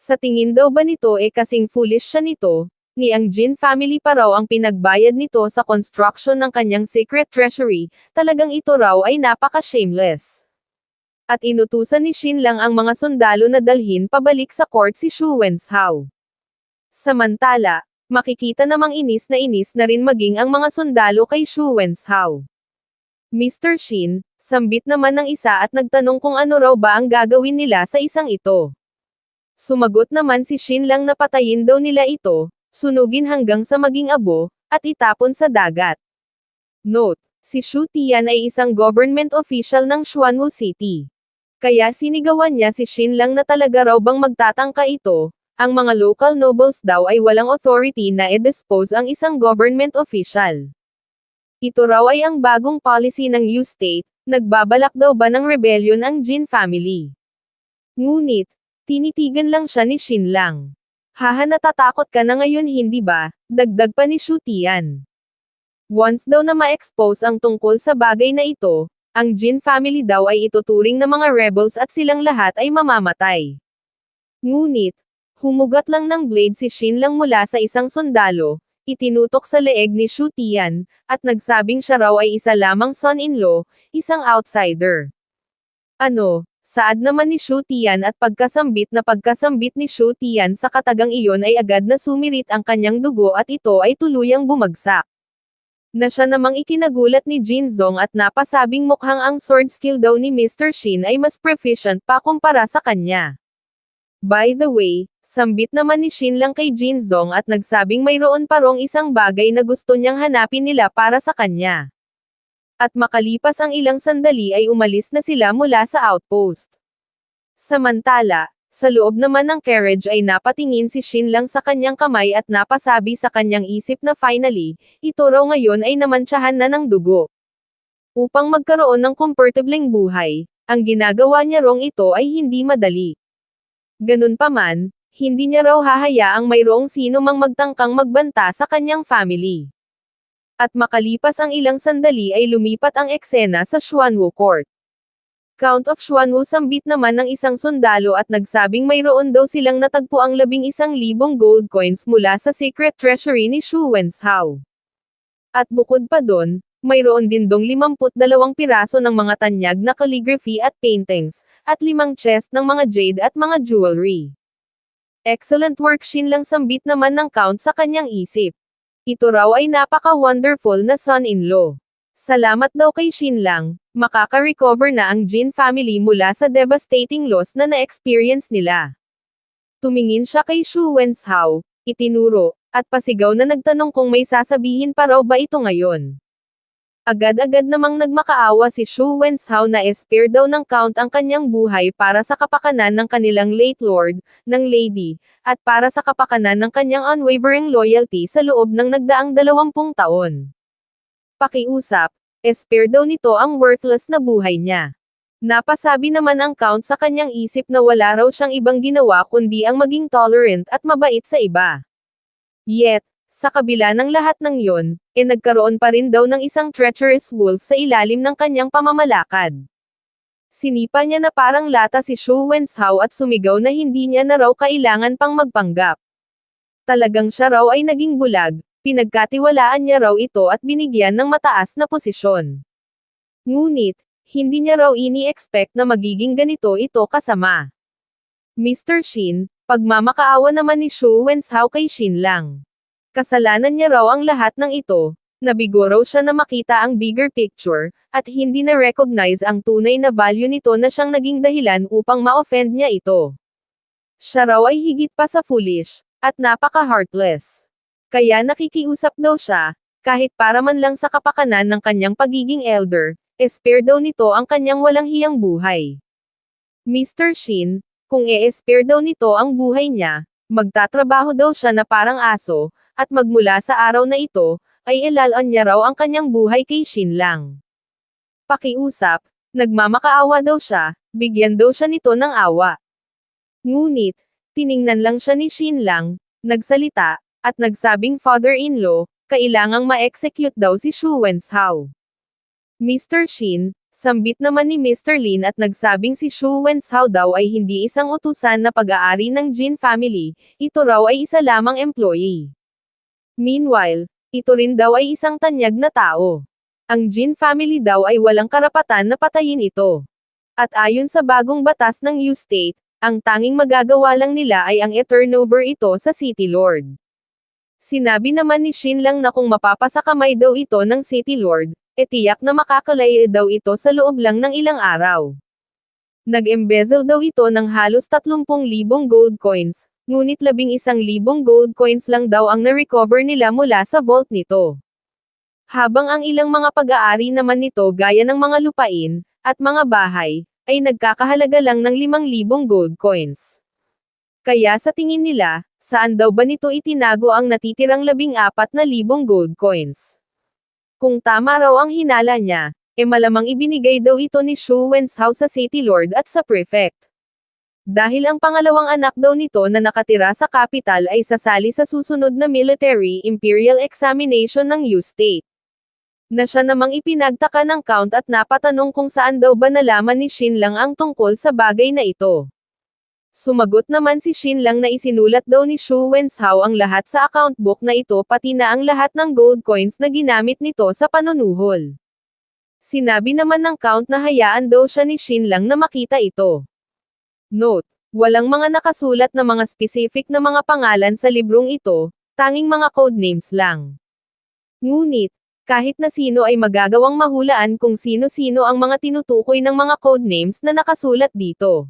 Sa tingin daw ba nito kasing foolish siya nito, ni ang Jin family pa raw ang pinagbayad nito sa construction ng kanyang secret treasury, talagang ito raw ay napaka-shameless. At inutusan ni Shin lang ang mga sundalo na dalhin pabalik sa court si Xu Wenshao. Samantala, makikita namang inis na rin maging ang mga sundalo kay Xu Wenshao. Mr. Shin, sambit naman ng isa at nagtanong kung ano raw ba ang gagawin nila sa isang ito. Sumagot naman si Shin lang na patayin daw nila ito, sunugin hanggang sa maging abo, at itapon sa dagat. Note, si Xu Tian ay isang government official ng Xuanwu City. Kaya sinigawan niya si Shin lang na talaga raw bang magtatangka ito, ang mga local nobles daw ay walang authority na i-dispose ang isang government official. Ito raw ay ang bagong policy ng Yu State, nagbabalak daw ba ng rebellion ang Jin family. Ngunit, tinitigan lang siya ni Shin lang. Haha, natatakot ka na ngayon hindi ba? Dagdag pa ni Xu Tian. Once daw na ma-expose ang tungkol sa bagay na ito, ang Jin family daw ay ituturing na mga rebels at silang lahat ay mamamatay. Ngunit, humugat lang ng blade si Shin lang mula sa isang sundalo, itinutok sa leeg ni Xu Tian, at nagsabing siya raw ay isa lamang son-in-law, isang outsider. Ano? Saad naman ni Xu Tian at pagkasambit ni Xu Tian sa katagang iyon ay agad na sumirit ang kanyang dugo at ito ay tuluyang bumagsak. Na siya namang ikinagulat ni Jin Zong at napasabing mukhang ang sword skill daw ni Mr. Shin ay mas proficient pa kumpara sa kanya. By the way, sambit naman ni Shin lang kay Jin Zong at nagsabing mayroon pa rong isang bagay na gusto niyang hanapin nila para sa kanya. At makalipas ang ilang sandali ay umalis na sila mula sa outpost. Samantala, sa loob naman ng carriage ay napatingin si Shin lang sa kanyang kamay at napasabi sa kanyang isip na finally, ito raw ngayon ay namantsahan na ng dugo. Upang magkaroon ng komportableng buhay, ang ginagawa niya rong ito ay hindi madali. Ganun pa man, hindi niya raw hahayaang mayroong sino mang magtangkang magbanta sa kanyang family. At makalipas ang ilang sandali ay lumipat ang eksena sa Xuanwu Court. Count of Xuanwu sambit naman ng isang sundalo at nagsabing mayroon daw silang natagpo ang 11,000 gold coins mula sa secret treasury ni Xu Wenshao. At bukod pa doon, mayroon din dong 52 piraso ng mga tanyag na calligraphy at paintings, at 5 chest ng mga jade at mga jewelry. Excellent work, Shin lang sambit naman ng Count sa kanyang isip. Ito raw ay napaka-wonderful na son-in-law. Salamat daw kay Shin lang, makaka-recover na ang Jin family mula sa devastating loss na na-experience nila. Tumingin siya kay Xu Wenshao, itinuro, at pasigaw na nagtanong kung may sasabihin pa raw ba ito ngayon. Agad-agad namang nagmakaawa si Xu Wenshao na spare daw ng Count ang kanyang buhay para sa kapakanan ng kanilang late lord, ng lady, at para sa kapakanan ng kanyang unwavering loyalty sa loob ng nagdaang 20 taon. Pakiusap, spare daw nito ang worthless na buhay niya. Napasabi naman ang Count sa kanyang isip na wala raw siyang ibang ginawa kundi ang maging tolerant at mabait sa iba. Yet, sa kabila ng lahat ng yon, nagkaroon pa rin daw ng isang treacherous wolf sa ilalim ng kanyang pamamalakad. Sinipa niya na parang lata si Xu Wenshao at sumigaw na hindi niya na raw kailangan pang magpanggap. Talagang siya raw ay naging bulag, pinagkatiwalaan niya raw ito at binigyan ng mataas na posisyon. Ngunit, hindi niya raw ini-expect na magiging ganito ito kasama. Mr. Shin, pagmamakaawa naman ni Xu Wenshao kay Shin lang. Kasalanan niya raw ang lahat ng ito, nabigo raw siya na makita ang bigger picture, at hindi na recognize ang tunay na value nito na siyang naging dahilan upang ma-offend niya ito. Siya raw ay higit pa sa foolish, at napaka-heartless. Kaya nakikiusap daw siya, kahit para man lang sa kapakanan ng kanyang pagiging elder, spare daw nito ang kanyang walang hiyang buhay. Mr. Shin, kung spare daw nito ang buhay niya, magtatrabaho daw siya na parang aso, at magmula sa araw na ito, ay ilalaan niya raw ang kanyang buhay kay Shin lang. Pakiusap, nagmamakaawa daw siya, bigyan daw siya nito ng awa. Ngunit, tiningnan lang siya ni Shin lang, nagsalita, at nagsabing father-in-law, kailangang ma-execute daw si Xu Wenshao. Mr. Shin, Sambit naman ni Mr. Lin at nagsabing si Xu Wenshao daw ay hindi isang utusan na pag-aari ng Jin family, ito raw ay isa lamang employee. Meanwhile, ito rin daw ay isang tanyag na tao. Ang Jin family daw ay walang karapatan na patayin ito. At ayon sa bagong batas ng Yu State, ang tanging magagawa lang nila ay ang i-turnover ito sa City Lord. Sinabi naman ni Shin Lang na kung mapapasakamay daw ito ng City Lord, tiyak na makakalaya daw ito sa loob lang ng ilang araw. Nag-embezzle daw ito ng halos 30,000 gold coins, ngunit 11,000 gold coins lang daw ang na-recover nila mula sa vault nito. Habang ang ilang mga pag-aari naman nito gaya ng mga lupain, at mga bahay, ay nagkakahalaga lang ng 5,000 gold coins. Kaya sa tingin nila, saan daw ba nito itinago ang natitirang 14,000 gold coins? Kung tama raw ang hinala niya, malamang ibinigay daw ito ni Xu Wenshao sa City Lord at sa Prefect. Dahil ang pangalawang anak daw nito na nakatira sa capital ay sasali sa susunod na military imperial examination ng Yu State. Na siya namang ipinagtaka ng Count at napatanong kung saan daw ba nalaman ni Shin Lang ang tungkol sa bagay na ito. Sumagot naman si Shin Lang na isinulat daw ni Xu Wenshao ang lahat sa account book na ito pati na ang lahat ng gold coins na ginamit nito sa panunuhol. Sinabi naman ng Count na hayaan daw siya ni Shin Lang na makita ito. Note: walang mga nakasulat na mga specific na mga pangalan sa librong ito, tanging mga codenames lang. Ngunit, kahit na sino ay magagawang mahulaan kung sino-sino ang mga tinutukoy ng mga codenames na nakasulat dito.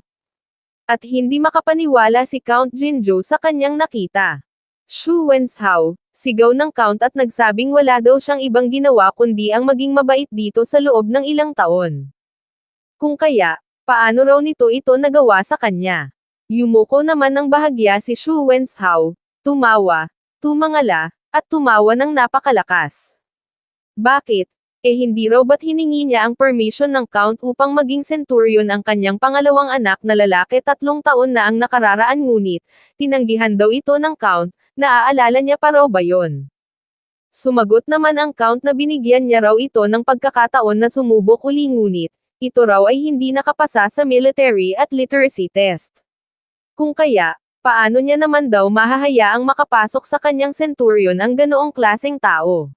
At hindi makapaniwala si Count Jinzhou sa kanyang nakita. Xu Wenshao, sigaw ng Count at nagsabing wala daw siyang ibang ginawa kundi ang maging mabait dito sa loob ng ilang taon. Kung kaya, paano raw nito ito nagawa sa kanya? Yumuko naman ng bahagya si Xu Wenshao, tumawa, tumangala, at tumawa ng napakalakas. Bakit? Hindi raw ba't hiningi niya ang permission ng Count upang maging centurion ang kanyang pangalawang anak na lalaki 3 taon na ang nakararaan ngunit, tinanggihan daw ito ng Count, naaalala niya pa raw ba yon? Sumagot naman ang Count na binigyan niya raw ito ng pagkakataon na sumubok uli ngunit, ito raw ay hindi nakapasa sa military at literacy test. Kung kaya, paano niya naman daw mahahayaang makapasok sa kanyang centurion ang ganoong klaseng tao?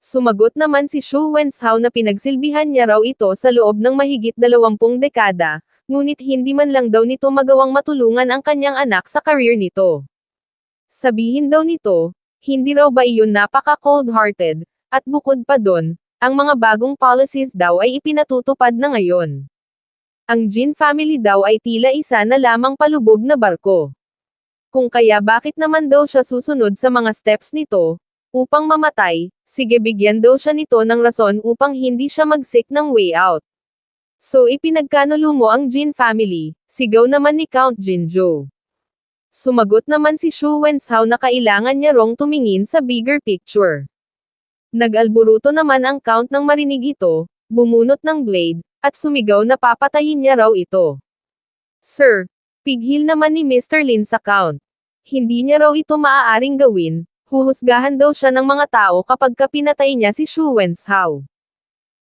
Sumagot naman si Xu Wenshao na pinagsilbihan niya raw ito sa loob ng mahigit 20 dekada, ngunit hindi man lang daw nito magawang matulungan ang kanyang anak sa career nito. Sabihin daw nito, hindi raw ba iyon napaka-cold-hearted, at bukod pa doon, ang mga bagong policies daw ay ipinatutupad na ngayon. Ang Jin family daw ay tila isa na lamang palubog na barko. Kung kaya bakit naman daw siya susunod sa mga steps nito, upang mamatay, sige bigyan daw siya nito ng rason upang hindi siya mag-seek ng way out. So ipinagkanulo mo ang Jin family, sigaw naman ni Count Jinzhou. Sumagot naman si Xu Wenshao na kailangan niya rong tumingin sa bigger picture. Nag-alburuto naman ang Count nang marinig ito, bumunot ng blade, at sumigaw na papatayin niya raw ito. Sir, pighil naman ni Mr. Lin sa Count. Hindi niya raw ito maaaring gawin. Huhusgahan daw siya ng mga tao kapag pinatay niya si Xu Wenshao.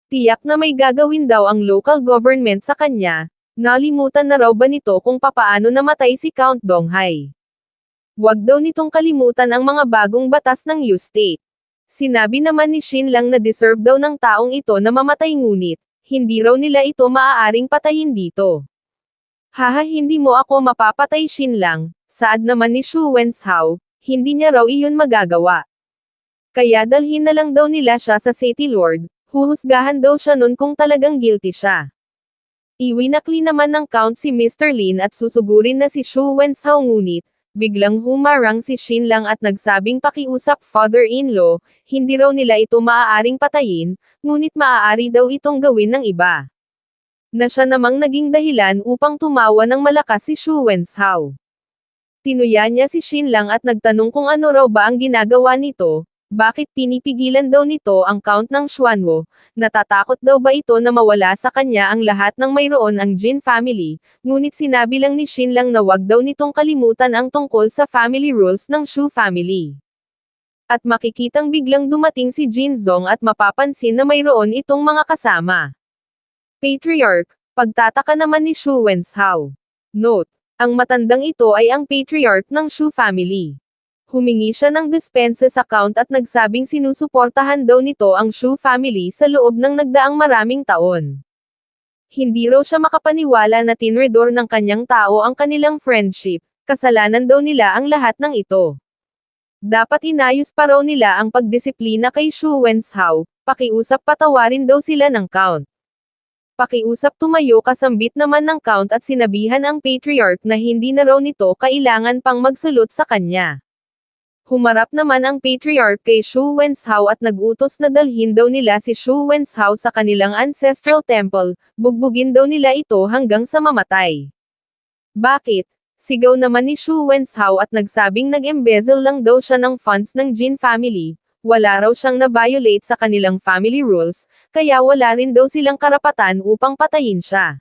Tiyak na may gagawin daw ang local government sa kanya, nalimutan na raw ba nito kung papaano namatay si Count Donghai. Huwag daw nitong kalimutan ang mga bagong batas ng Yu State. Sinabi naman ni Shin Lang na deserve daw ng taong ito na mamatay ngunit, hindi raw nila ito maaaring patayin dito. Haha hindi mo ako mapapatay Shin Lang, saad naman ni Xu Wenshao. Hindi niya raw iyon magagawa. Kaya dalhin na lang daw nila siya sa City Lord, huhusgahan daw siya nun kung talagang guilty siya. Iwinakli naman ng Count si Mr. Lin at susugurin na si Xu Wenshao ngunit, biglang humarang si Shin Lang at nagsabing pakiusap father-in-law, hindi raw nila ito maaaring patayin, ngunit maaari daw itong gawin ng iba. Na siya namang naging dahilan upang tumawa ng malakas si Xu Wenshao. Tinuya niya si Shin Lang at nagtanong kung ano raw ba ang ginagawa nito, bakit pinipigilan daw nito ang Count ng Xuanwo, natatakot daw ba ito na mawala sa kanya ang lahat ng mayroon ang Jin family, ngunit sinabi lang ni Shin Lang na wag daw nitong kalimutan ang tungkol sa family rules ng Xu family. At makikitang biglang dumating si Jin Zong at mapapansin na mayroon itong mga kasama. Patriarch, pagtataka naman ni Shu Wenzhao. Note, ang matandang ito ay ang patriarch ng Shu family. Humingi siya ng dispenses account at nagsabing sinusuportahan daw nito ang Shu family sa loob ng nagdaang maraming taon. Hindi raw siya makapaniwala na tinredor ng kanyang tao ang kanilang friendship, kasalanan daw nila ang lahat ng ito. Dapat inayos pa raw nila ang pagdisiplina kay Shu Wenzhao, pakiusap patawarin daw sila ng count. Pakiusap tumayo kasambit naman ng count at sinabihan ang patriarch na hindi na raw nito kailangan pang magsulot sa kanya. Humarap naman ang patriarch kay Shu Wenzhao at nagutos na dalhin daw nila si Shu Wenzhao sa kanilang ancestral temple, bugbugin daw nila ito hanggang sa mamatay. Bakit? Sigaw naman ni Shu Wenzhao at nagsabing nag-embezzle lang daw siya ng funds ng Jin family, wala raw siyang na-violate sa kanilang family rules, kaya wala rin daw silang karapatan upang patayin siya.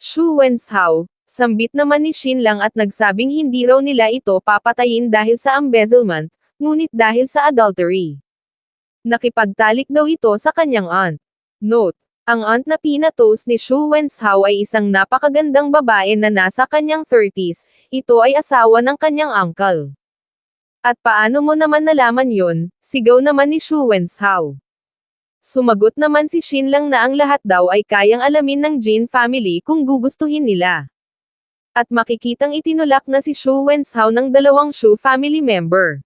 Shu Wenzhao, sambit naman ni Xin Lang at nagsabing hindi raw nila ito papatayin dahil sa embezzlement, ngunit dahil sa adultery. Nakipagtalik daw ito sa kanyang aunt. Note, ang aunt na pinatos ni Shu Wenzhao ay isang napakagandang babae na nasa kanyang 30s, ito ay asawa ng kanyang uncle. At paano mo naman nalaman yon? Sigaw naman ni Shu Wenzhao. Sumagot naman si Xin Lang na ang lahat daw ay kayang alamin ng Jin family kung gugustuhin nila. At makikitang itinulak na si Shu Wenzhao ng dalawang Shu family member.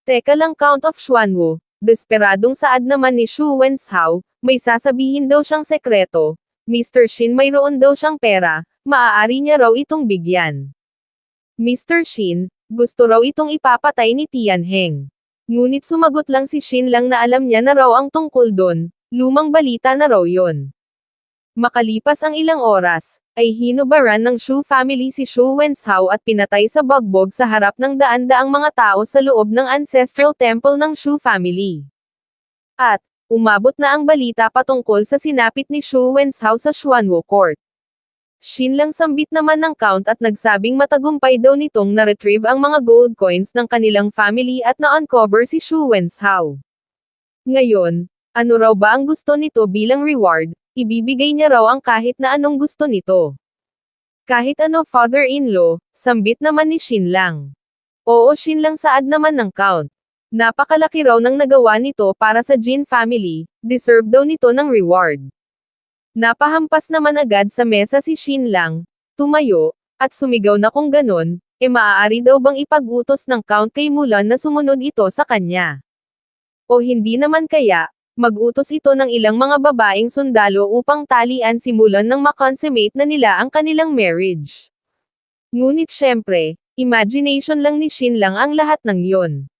Teka lang Count of Xuanwu, desperadong saad naman ni Shu Wenzhao, may sasabihin daw siyang sekreto, Mr. Xin mayroon daw siyang pera, maaari niya raw itong bigyan. Mr. Xin, gusto raw itong ipapatay ni Tianheng. Ngunit sumagot lang si Xin Lang na alam niya na raw ang tungkol doon, lumang balita na raw yon. Makalipas ang ilang oras, ay hinubaran ng Shu family si Shu Wenzhao at pinatay sa bagbog sa harap ng daan-daang mga tao sa loob ng ancestral temple ng Shu family. At, umabot na ang balita patungkol sa sinapit ni Shu Wenzhao sa Xuanwu Court. Xin Lang sambit naman ng count at nagsabing matagumpay daw nitong na-retrieve ang mga gold coins ng kanilang family at na-uncover si Shu Wenzhao. Ngayon, ano raw ba ang gusto nito bilang reward? Ibibigay niya raw ang kahit na anong gusto nito. Kahit ano father-in-law, sambit naman ni Xin Lang. Oo Xin Lang saad naman ng count. Napakalaki raw ng nagawa nito para sa Jin family, deserve daw nito ng reward. Napahampas naman agad sa mesa si Xin Lang, tumayo, at sumigaw na kung ganon, maaari daw bang ipag-utos ng count kay Mulan na sumunod ito sa kanya. O hindi naman kaya, mag-utos ito ng ilang mga babaeng sundalo upang talian si Mulan nang makonsummate na nila ang kanilang marriage. Ngunit syempre, imagination lang ni Xin Lang ang lahat ng yon.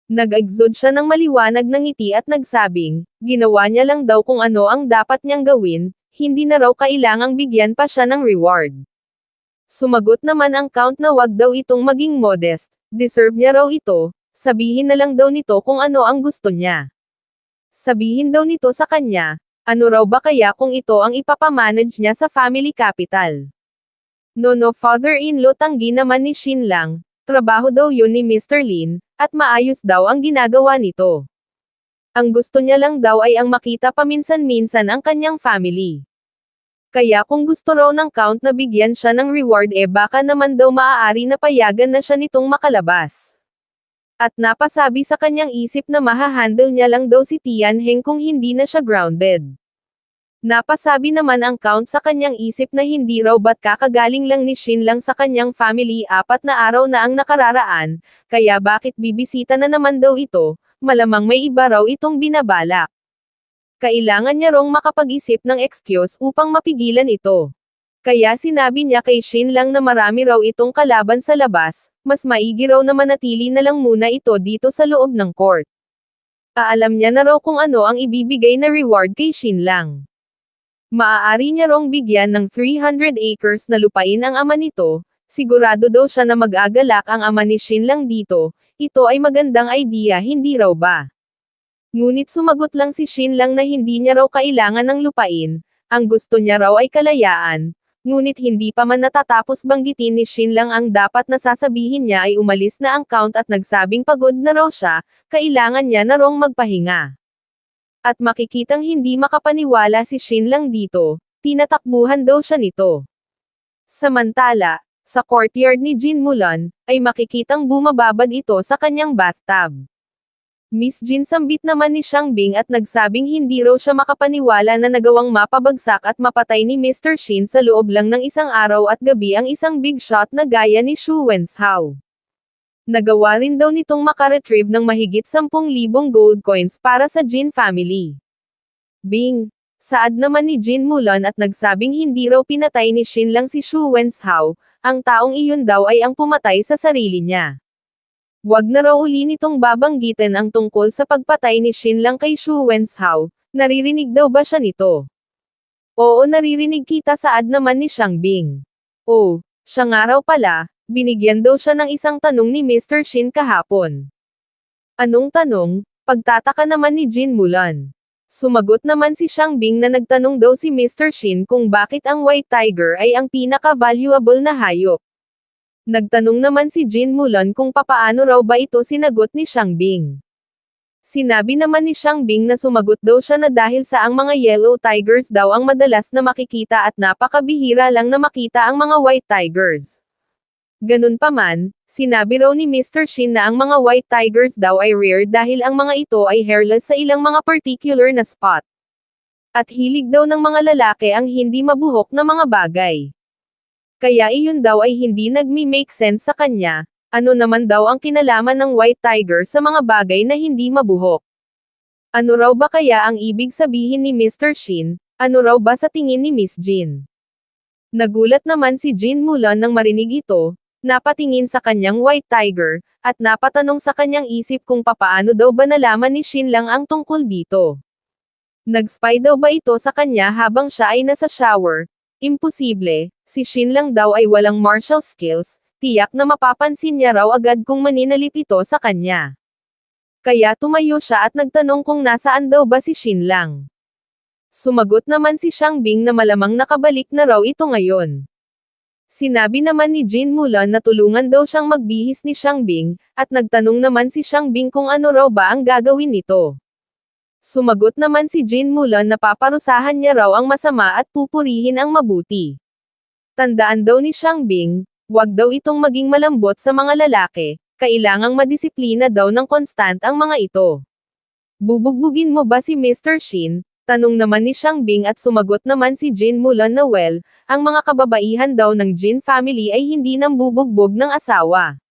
Nag-exude siya ng maliwanag na ngiti at nagsabing, ginawa niya lang daw kung ano ang dapat niyang gawin, hindi na raw kailangang bigyan pa siya ng reward. Sumagot naman ang count na wag daw itong maging modest, deserve niya raw ito, sabihin na lang daw nito kung ano ang gusto niya. Sabihin daw nito sa kanya, ano raw ba kaya kung ito ang ipapamanage niya sa family capital. No father-in-law tanggi naman ni Xin Lang, trabaho daw yun ni Mr. Lin, at maayos daw ang ginagawa nito. Ang gusto niya lang daw ay ang makita paminsan-minsan ang kanyang family. Kaya kung gusto raw ng count na bigyan siya ng reward baka naman daw maaari na payagan na siya nitong makalabas. At napasabi sa kanyang isip na mahahandle niya lang daw si Tianheng kung hindi na siya grounded. Napasabi naman ang count sa kanyang isip na hindi raw ba't kakagaling lang ni Xin Lang sa kanyang family 4 na araw na ang nakararaan, kaya bakit bibisita na naman daw ito, malamang may iba raw itong binabalak. Kailangan niya rong makapag-isip ng excuse upang mapigilan ito. Kaya sinabi niya kay Xin Lang na marami raw itong kalaban sa labas, mas maigi raw na manatili na lang muna ito dito sa loob ng court. Alam niya na raw kung ano ang ibibigay na reward kay Xin Lang. Maaari niya rong bigyan ng 300 acres na lupain ang ama nito, sigurado daw siya na mag-agalak ang ama ni Xin Lang dito, ito ay magandang idea hindi raw ba? Ngunit sumagot lang si Xin Lang na hindi niya raw kailangan ng lupain, ang gusto niya raw ay kalayaan, ngunit hindi pa man natatapos banggitin ni Xin Lang ang dapat na sasabihin niya ay umalis na ang count at nagsabing pagod na raw siya, kailangan niya na raw magpahinga. At makikitang hindi makapaniwala si Shin lang dito, tinatakbuhan daw siya nito. Samantala, sa courtyard ni Jin Mulan, ay makikitang bumababad ito sa kanyang bathtub. Miss Jin sambit naman ni Xiang Bing at nagsabing hindi raw siya makapaniwala na nagawang mapabagsak at mapatay ni Mr. Shin sa loob lang ng isang araw at gabi ang isang big shot na gaya ni Xu Wenshao. Nagawa rin daw nitong makaretrieve ng mahigit 10,000 gold coins para sa Jin family. Bing, saad naman ni Jin Mulan at nagsabing hindi raw pinatay ni Shin lang si Xu Wenshao, ang taong iyon daw ay ang pumatay sa sarili niya. Wag na raw uli nitong babanggitin ang tungkol sa pagpatay ni Shin lang kay Xu Wenshao, naririnig daw ba siya nito? Oo, naririnig kita, saad naman ni Xiang Bing. Oh, siya nga raw pala, binigyan daw siya ng isang tanong ni Mr. Shin kahapon. Anong tanong? Pagtataka naman ni Jin Mulan. Sumagot naman si Xiang Bing na nagtanong daw si Mr. Shin kung bakit ang White Tiger ay ang pinaka-valuable na hayop. Nagtanong naman si Jin Mulan kung papaano raw ba ito sinagot ni Xiang Bing. Sinabi naman ni Xiang Bing na sumagot daw siya na dahil sa ang mga yellow tigers daw ang madalas na makikita at napakabihira lang na makita ang mga white tigers. Ganun pa man, sinabi raw ni Mr. Shin na ang mga white tigers daw ay rare dahil ang mga ito ay hairless sa ilang mga particular na spot. At hilig daw ng mga lalaki ang hindi mabuhok na mga bagay. Kaya iyon daw ay hindi nagmi-make sense sa kanya, ano naman daw ang kinalaman ng white tiger sa mga bagay na hindi mabuhok. Ano raw ba kaya ang ibig sabihin ni Mr. Shin, ano raw ba sa tingin ni Miss Jin? Nagulat naman si Jin Mulan nang marinig ito, napatingin sa kanyang white tiger, at napatanong sa kanyang isip kung papaano daw ba nalaman ni Shin lang ang tungkol dito. Nag-spy daw ba ito sa kanya habang siya ay nasa shower? Imposible, si Shin lang daw ay walang martial skills, tiyak na mapapansin niya raw agad kung maninalip ito sa kanya. Kaya tumayo siya at nagtanong kung nasaan daw ba si Shin lang. Sumagot naman si Xiang Bing na malamang nakabalik na raw ito ngayon. Sinabi naman ni Jin Mulan na tulungan daw siyang magbihis ni Xiang Bing, at nagtanong naman si Xiang Bing kung ano raw ba ang gagawin nito. Sumagot naman si Jin Mulan na paparusahan niya raw ang masama at pupurihin ang mabuti. Tandaan daw ni Xiang Bing, wag daw itong maging malambot sa mga lalaki, kailangang madisiplina daw ng konstant ang mga ito. Bubugbugin mo ba si Mr. Shin? Tanong naman ni Xiang Bing at sumagot naman si Jin Mulan na well, ang mga kababaihan daw ng Jin family ay hindi nambubugbog ng asawa.